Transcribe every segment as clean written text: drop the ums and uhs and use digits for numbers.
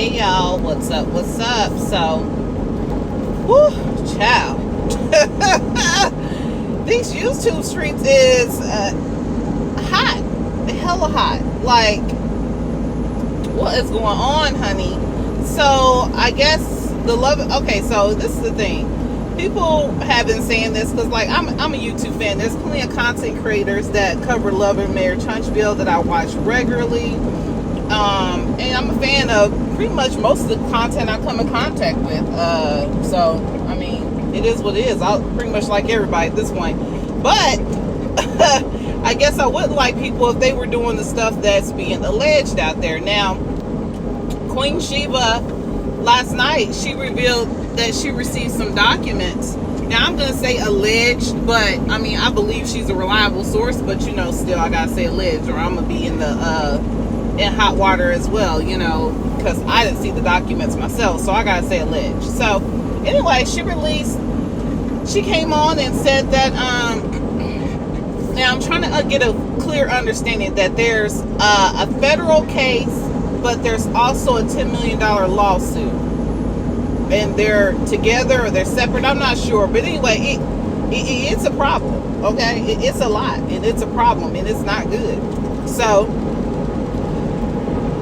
Hey y'all, what's up? What's up? So, whoo, child. These YouTube streets is hot, hella hot. Like, what is going on, honey? So, I guess the love. Okay, so this is the thing. People have been saying this because, like, I'm a YouTube fan. There's plenty of content creators that cover love and marriage Huntsville that I watch regularly. And I'm a fan of pretty much most of the content I come in contact with. So, I mean, it is what it is. I pretty much like everybody at this point. But I guess I wouldn't like people if they were doing the stuff that's being alleged out there. Now, Queen Sheba, last night, she revealed that she received some documents. Now, I'm going to say alleged, but, I mean, I believe she's a reliable source. But, you know, still, I got to say alleged, or I'm going to be in hot water as well, you know, because I didn't see the documents myself, so I gotta say alleged. So anyway, she came on and said that now I'm trying to get a clear understanding that there's a federal case, but there's also a $10 million lawsuit, and they're together or they're separate, I'm not sure, but anyway, it's a problem. Okay, it's a lot, and it's a problem, and it's not good. So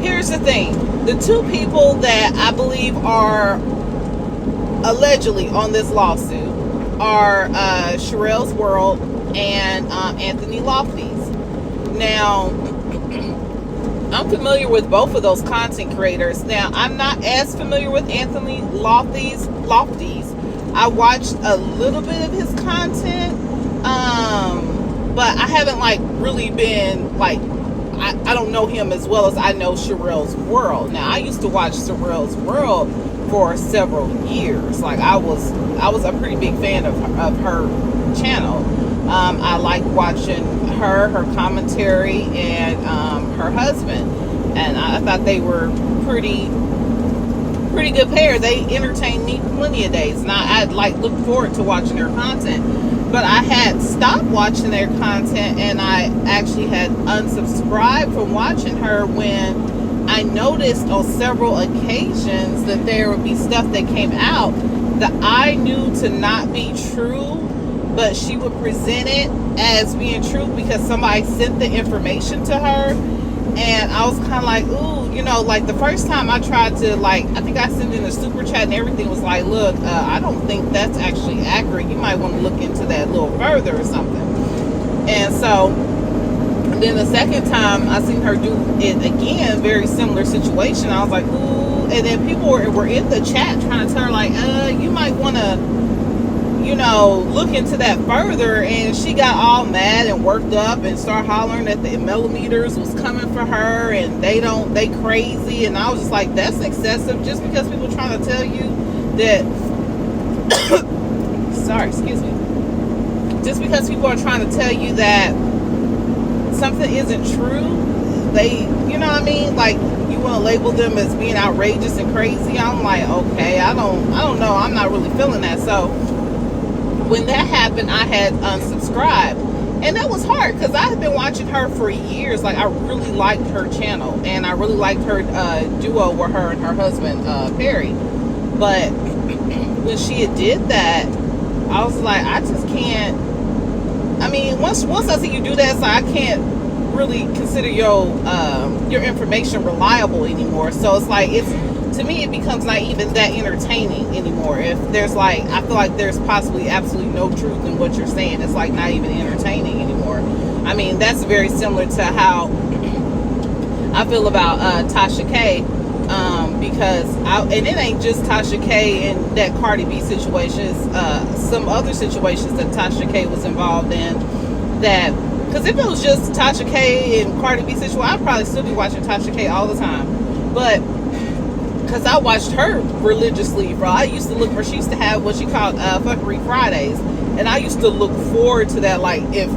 here's the thing. The two people that I believe are allegedly on this lawsuit are Sherelle's World and Anthony Lopez. Now, I'm familiar with both of those content creators. Now, I'm not as familiar with Anthony Lopez. I watched a little bit of his content, but I haven't like really been like, I don't know him as well as I know Sherelle's World. Now, I used to watch Sherelle's World for several years. Like, I was a pretty big fan of her channel. I liked watching her commentary, and her husband. And I thought they were pretty good pair. They entertained me plenty of days. And I'd like look forward to watching their content. But I had stopped watching their content, and I actually had unsubscribed from watching her when I noticed on several occasions that there would be stuff that came out that I knew to not be true, but she would present it as being true because somebody sent the information to her. And I was kind of like, ooh, you know, like the first time I tried to, like, I think I sent in a super chat and everything was like, look, I don't think that's actually accurate. You might want to look into that a little further or something. And so then the second time I seen her do it again, very similar situation. I was like, ooh. And then people were in the chat trying to tell her, like, you might want to, you know, look into that further. And she got all mad and worked up and started hollering that the millimeters was coming for her and they crazy. And I was just like, that's excessive. Just because people trying to tell you that sorry, excuse me, just because people are trying to tell you that something isn't true, they, you know what I mean, like, you want to label them as being outrageous and crazy. I'm like, okay, I don't know, I'm not really feeling that. So when that happened, I had unsubscribed, and that was hard because I had been watching her for years. Like, I really liked her channel, and I really liked her duo with her and her husband Perry. But when she did that, I was like, I just can't. I mean, once I see you do that, it's like I can't really consider your information reliable anymore. So it's like, to me, it becomes not even that entertaining anymore. If there's like, I feel like there's possibly absolutely no truth in what you're saying. It's like not even entertaining anymore. I mean, that's very similar to how I feel about Tasha K. Because and it ain't just Tasha K and that Cardi B situation. It's some other situations that Tasha K was involved in. That, because if it was just Tasha K and Cardi B situation, I'd probably still be watching Tasha K all the time. But because I watched her religiously, bro. I used to look for, she used to have what she called Fuckery Fridays, and I used to look forward to that. Like, if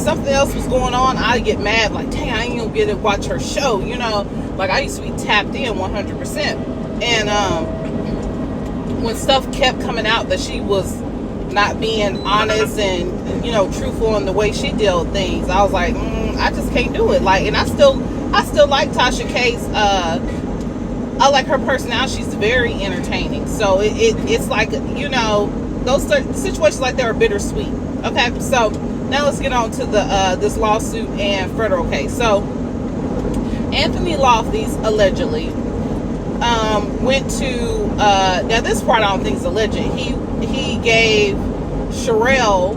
something else was going on, I'd get mad, like, dang, I ain't gonna get to watch her show, you know. Like, I used to be tapped in 100%. And when stuff kept coming out that she was not being honest and, you know, truthful in the way she dealt with things, I was like, I just can't do it. Like, and I still like Tasha K's I like her personality. She's very entertaining. So it's like, those situations like that are bittersweet. Okay, so now let's get on to the this lawsuit and federal case. So Anthony Lofty's allegedly went to now this part I don't think is alleged. He gave Sherelle's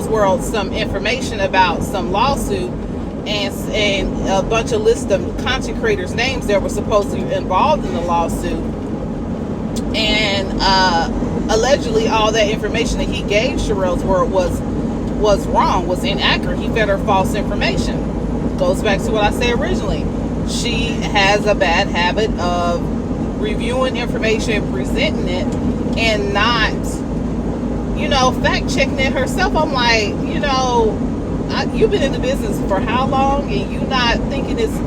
World some information about some lawsuit and a bunch of list of content creators' names that were supposedly involved in the lawsuit. And allegedly all that information that he gave Sherelle's World was wrong, was inaccurate. He fed her false information. Goes back to what I said originally. She has a bad habit of reviewing information, presenting it, and not, fact checking it herself. I'm like, you've been in the business for how long, and you not thinking it's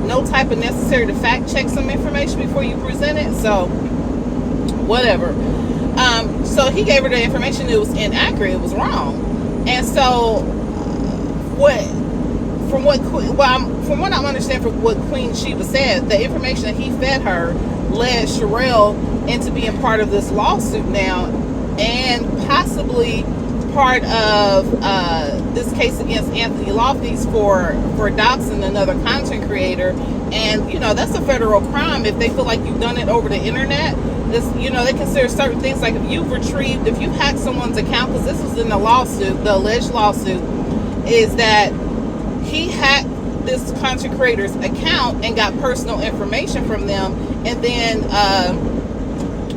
no type of necessary to fact check some information before you present it? So whatever. So he gave her the information. It was inaccurate. It was wrong. And so from what I'm understanding from what Queen Sheba said, the information that he fed her led Sherelle into being part of this lawsuit now, and possibly part of this case against Anthony Lofty's for doxing another content creator. And that's a federal crime if they feel like you've done it over the internet. This, they consider certain things, like if you've hacked someone's account, because this was in the lawsuit, the alleged lawsuit is that he hacked this content creator's account and got personal information from them, and then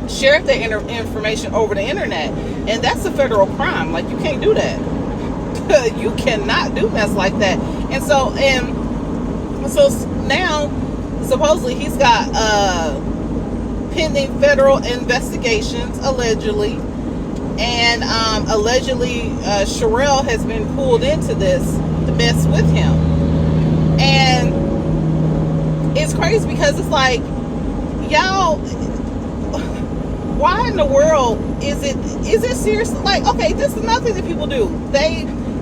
shared the information over the internet. And that's a federal crime. Like, you can't do that. You cannot do mess like that. And so now supposedly he's got pending federal investigations, allegedly, and allegedly Sherelle has been pulled into this to mess with him. And it's crazy because it's like, y'all, why in the world is it seriously? Like, okay, this is another thing that people do.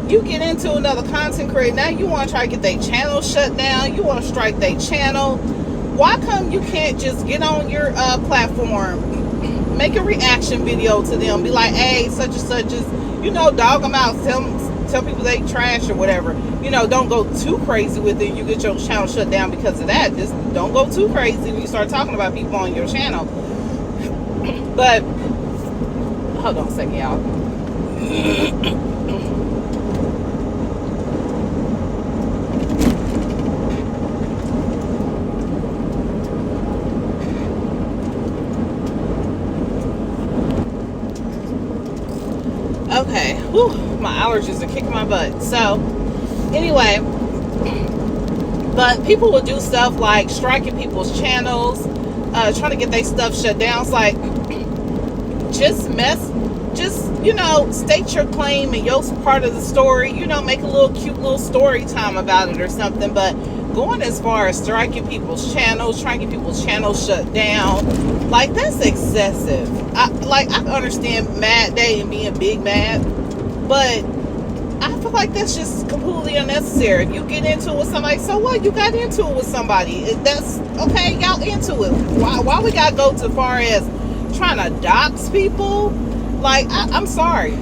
You get into another content creator, now you want to try to get their channel shut down, you want to strike their channel. Why come you can't just get on your platform, make a reaction video to them, be like, hey, such and such is, dog them out, tell people they trash or whatever. Don't go too crazy with it. You get your channel shut down because of that. Just don't go too crazy when you start talking about people on your channel. But hold on a second, y'all. Okay, whew, my allergies are kicking my butt. So anyway, but people will do stuff like striking people's channels, trying to get their stuff shut down. It's like, just state your claim and your part of the story, make a little cute little story time about it or something. But going as far as striking people's channels, trying to get people's channels shut down, like, that's excessive. I understand Mad Day and being big mad, but I feel like that's just completely unnecessary. If you get into it with somebody, so what? You got into it with somebody. That's okay. Y'all into it. Why we gotta go too far as trying to dox people? Like, I'm sorry.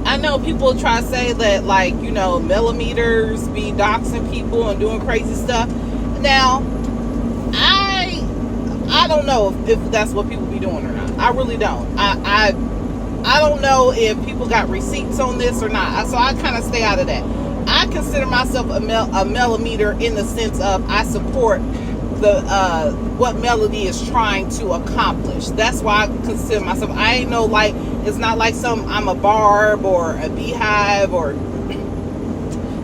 I know people try to say that, like, millimeters be doxing people and doing crazy stuff. Now, I don't know if that's what people be doing or not. I really don't. I don't know if people got receipts on this or not. So I kind of stay out of that. I consider myself a millimeter in the sense of I support the what Melody is trying to accomplish. That's why I consider myself. I ain't no, like, it's not like I'm a barb or a beehive or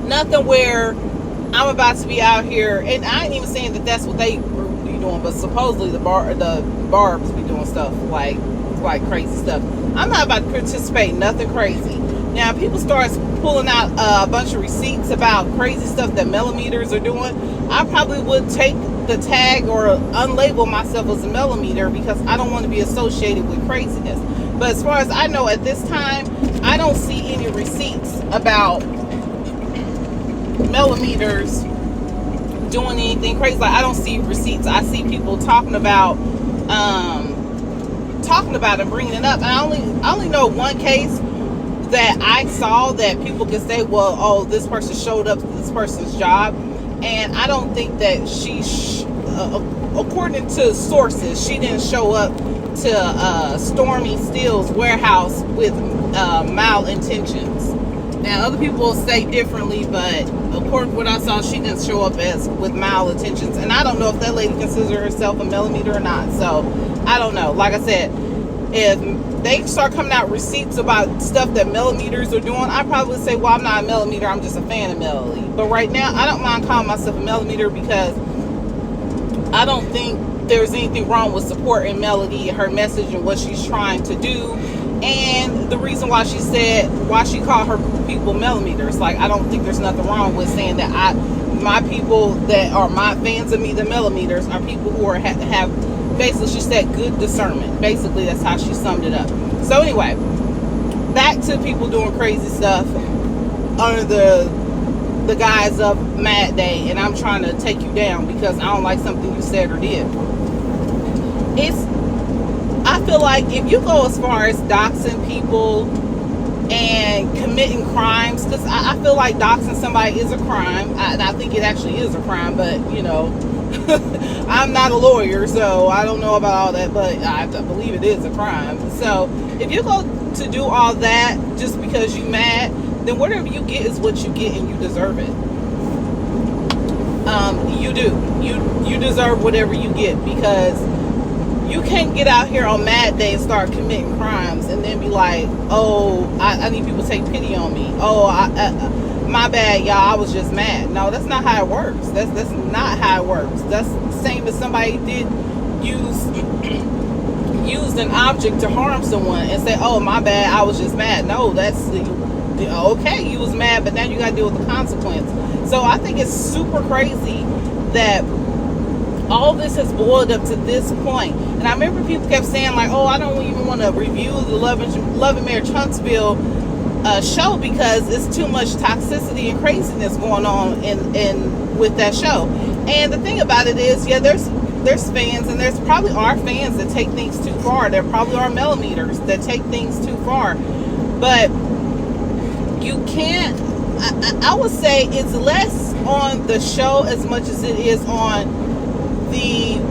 nothing where I'm about to be out here. And I ain't even saying that that's what they be doing, but supposedly the barbs be doing stuff like crazy stuff. I'm not about to participate in nothing crazy. Now, if people start pulling out a bunch of receipts about crazy stuff that millimeters are doing, I probably would take the tag or unlabel myself as a millimeter because I don't want to be associated with craziness. But as far as I know at this time, I don't see any receipts about millimeters doing anything crazy. Like, I don't see receipts. I see people talking about and bringing it up. And I only know one case that I saw that people can say, well, oh, this person showed up to this person's job, and I don't think that according to sources, she didn't show up to Stormy Steele's warehouse with malintentions. Now, other people will say differently, but according to what I saw, she didn't show up with malintentions. And I don't know if that lady considers herself a millimeter or not. So, I don't know. Like I said, if they start coming out receipts about stuff that millimeters are doing, I probably say, well, I'm not a millimeter, I'm just a fan of Melody. But right now, I don't mind calling myself a millimeter because I don't think there's anything wrong with supporting Melody, her message, and what she's trying to do. And the reason why she called her people millimeters, like, I don't think there's nothing wrong with saying that my people that are my fans of me, the millimeters, are people who have basically, she said, good discernment. Basically, that's how she summed it up. So anyway, back to people doing crazy stuff under the guise of Mad Day, and I'm trying to take you down because I don't like something you said or did. I feel like if you go as far as doxing people and committing crimes, because I feel like doxing somebody is a crime, and I think it actually is a crime, but, you know, I'm not a lawyer, so I don't know about all that, but I believe it is a crime. So if you go to do all that just because you're mad, then whatever you get is what you get, and you deserve it. You do. You deserve whatever you get, because you can't get out here on Mad Day and start committing crimes and then be like, oh, I need people to take pity on me. Oh, my bad, y'all, I was just mad. No, that's not how it works. That's not how it works. That's the same as somebody did used an object to harm someone and say, oh, my bad, I was just mad. No, that's okay, you was mad, but now you got to deal with the consequence. So I think it's super crazy that all this has boiled up to this point. And I remember people kept saying, like, oh, I don't even want to review the Love and Marriage Huntsville show because it's too much toxicity and craziness going on in with that show. And the thing about it is, yeah, there's fans, and there's probably are fans that take things too far. There probably are millimeters that take things too far. But you can't, I would say it's less on the show as much as it is on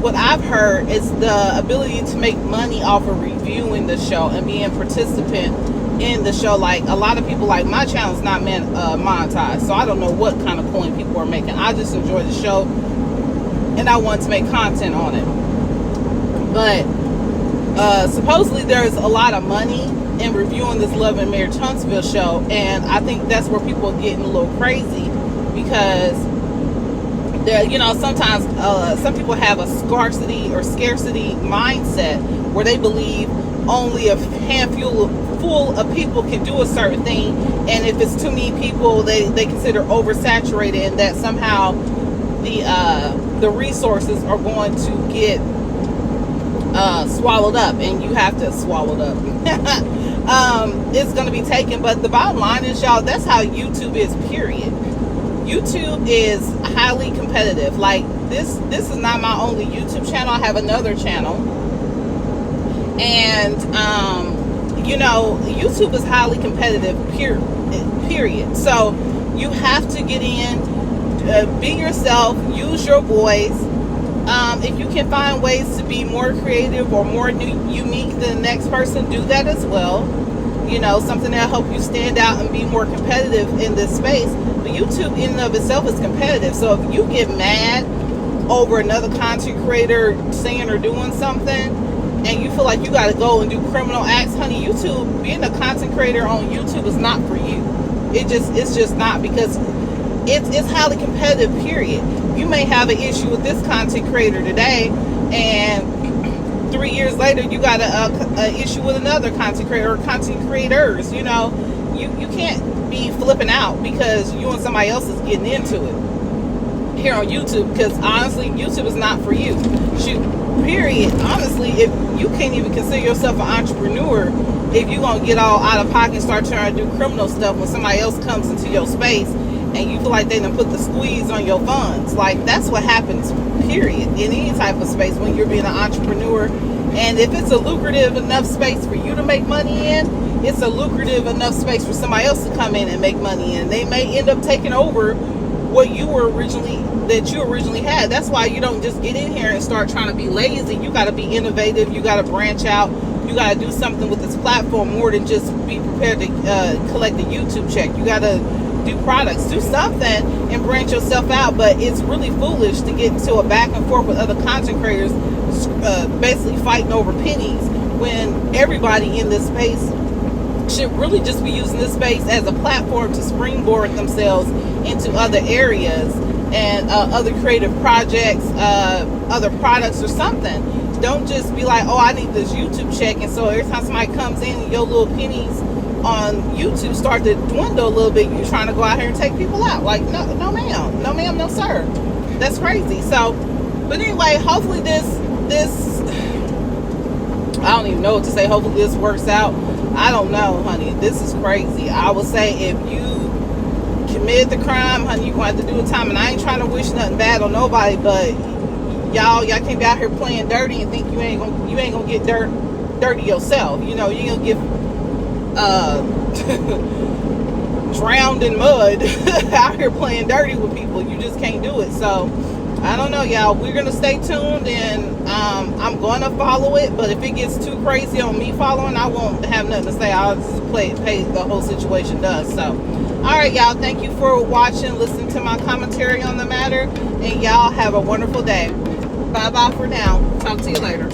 what I've heard is the ability to make money off of reviewing the show and being a participant in the show. Like, a lot of people, like, my channel is not monetized, so I don't know what kind of coin people are making. I just enjoy the show, and I want to make content on it. But supposedly there's a lot of money in reviewing this Love and Marriage Huntsville show, and I think that's where people are getting a little crazy, because you know, sometimes some people have a scarcity or scarcity mindset where they believe only a handful of people can do a certain thing, and if it's too many people, they consider oversaturated, and that somehow the resources are going to get swallowed up, and you have to swallow it up. It's going to be taken. But the bottom line is, y'all, that's how YouTube is, period. YouTube is highly competitive. Like, this is not my only YouTube channel. I have another channel, and you know, YouTube is highly competitive, period. So you have to get in, be yourself, use your voice. If you can find ways to be more creative or more unique than the next person, do that as well. You know, something that'll help you stand out and be more competitive in this space. But YouTube in and of itself is competitive. So if you get mad over another content creator saying or doing something, and you feel like you got to go and do criminal acts, honey, YouTube, being a content creator on YouTube is not for you. It's just not, because it's highly competitive, period. You may have an issue with this content creator today, and 3 years later you got a issue with another content creator or content creators. You know, you can't be flipping out because you and somebody else is getting into it here on YouTube, because honestly, YouTube is not for you. Shoot, period. Honestly, if you can't even consider yourself an entrepreneur, if you're gonna get all out of pocket and start trying to do criminal stuff when somebody else comes into your space and you feel like they done put the squeeze on your funds. Like, that's what happens, period, in any type of space when you're being an entrepreneur. And if it's a lucrative enough space for you to make money in, it's a lucrative enough space for somebody else to come in and make money in. They may end up taking over what you originally had. That's why you don't just get in here and start trying to be lazy. You got to be innovative. You got to branch out. You got to do something with this platform more than just be prepared to collect a YouTube check. You got to do products, do something, and branch yourself out. But it's really foolish to get into a back and forth with other content creators, basically fighting over pennies, when everybody in this space should really just be using this space as a platform to springboard themselves into other areas and other creative projects, other products or something. Don't just be like, oh, I need this YouTube check, and so every time somebody comes in, your little pennies on YouTube start to dwindle a little bit. You're trying to go out here and take people out. Like, no ma'am, no sir. That's crazy. So, but anyway, hopefully this I don't even know what to say. Hopefully this works out. I don't know, honey. This is crazy. I would say if you commit the crime, honey, you're going to have to do a time. And I ain't trying to wish nothing bad on nobody, but y'all can't be out here playing dirty and think you ain't gonna get dirty yourself. You know, you ain't gonna get drowned in mud out here playing dirty with people. You just can't do it. So I don't know, y'all. We're gonna stay tuned, and I'm gonna follow it. But if it gets too crazy on me following, I won't have nothing to say. I'll just pay the whole situation does. So, all right, y'all. Thank you for watching, listening to my commentary on the matter, and y'all have a wonderful day. Bye bye for now. Talk to you later.